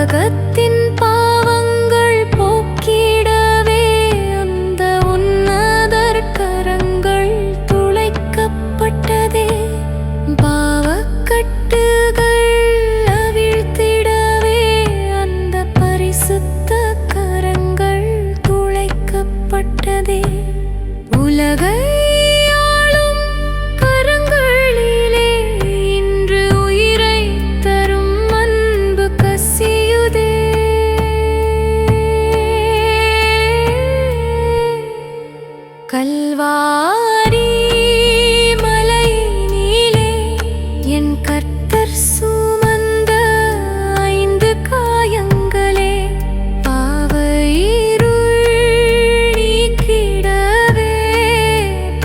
உலகத்தின் பாவங்கள் போக்கிடவே அந்த உன்னதர் கரங்கள் துளைக்கப்பட்டதே. பாவக்கட்டுகள் அவிழ்த்திடவே அந்த பரிசுத்த கரங்கள் துளைக்கப்பட்டதே. உலகை ஆளும் கரங்களிலே இன்று உயிரை தரும் அன்பு கசியுதே. கல்வாரி மலையினிலே என் கர்த்தர் சுமந்த 5 காயங்களே பாவ இருள் நீக்கிடவே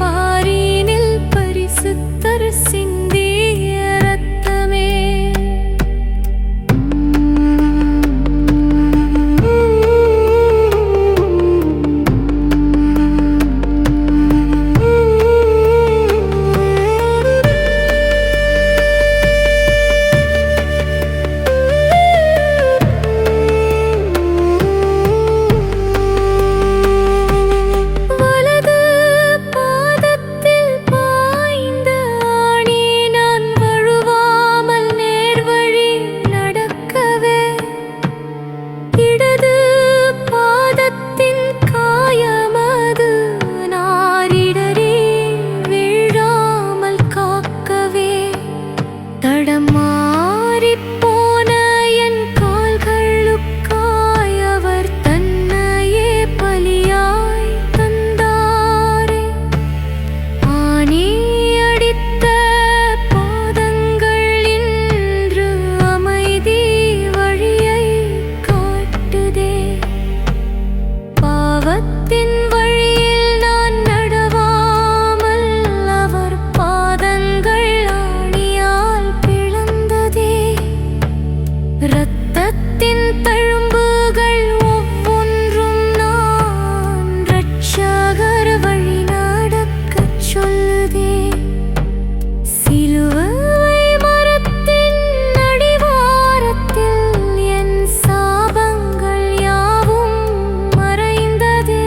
பாரினில் பரிசுத்தர் சிந்திய இரத்தமே. வலது பாதத்தில் பாய்ந்த ஆணி நான் வழுவாமல் நேர்வழி நடக்கவே. இடது பாதத்தின் காயமது நாரிடறி வீழாமல் காக்கவே. தடமாறிப் போன என் கால்களுக்காய் அவர் தன்னையே பலியாய் தந்தாரே. ஆணி அடித்த பாதங்கள் இன்று அமைதி வழியை காட்டுதே. பாவத்தின் வழியில் நான் நடவாமல் அவர் பாதங்கள் ஆணியால் பிளந்ததே. இரத்தத்தின் தழும்புகள் ஒவ்வொன்றும் நான் இரட்சகர் வழி நடக்கச் சொல்லுதே. சிலுவை மரத்தின் அடிவாரத்தில் என் சாபங்கள் யாவும் மறைந்ததே.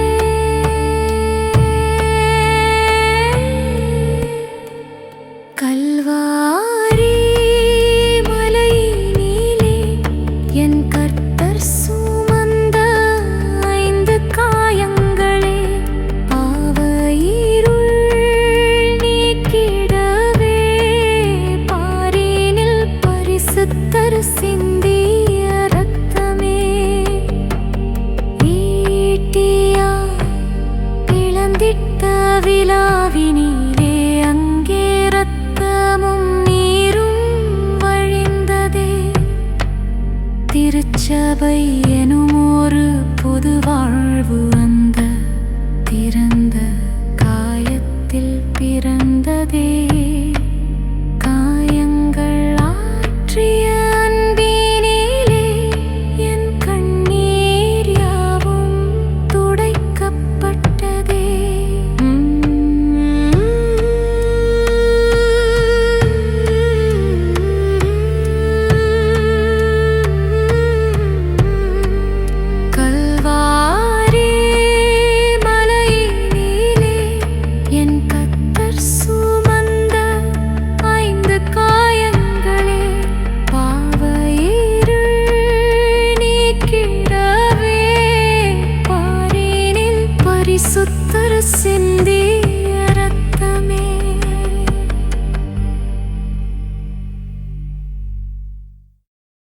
கல்வாரி மலையினிலே என் கர்த்தர் சுமந்த 5 காயங்களே பாவ இருள் நீக்கிடவே பாரினில் பரிசுத்தர் சிந்திய இரத்தமே. ஈட்டியா பிளந்திட்ட விலாவினிலே அங்கே இரத்தமும் நீரும் வழிந்ததே. திருச்சபை எனும் ஒரு பொது வாழ்வு அந்த திறந்த காயத்தில் பிறந்ததே.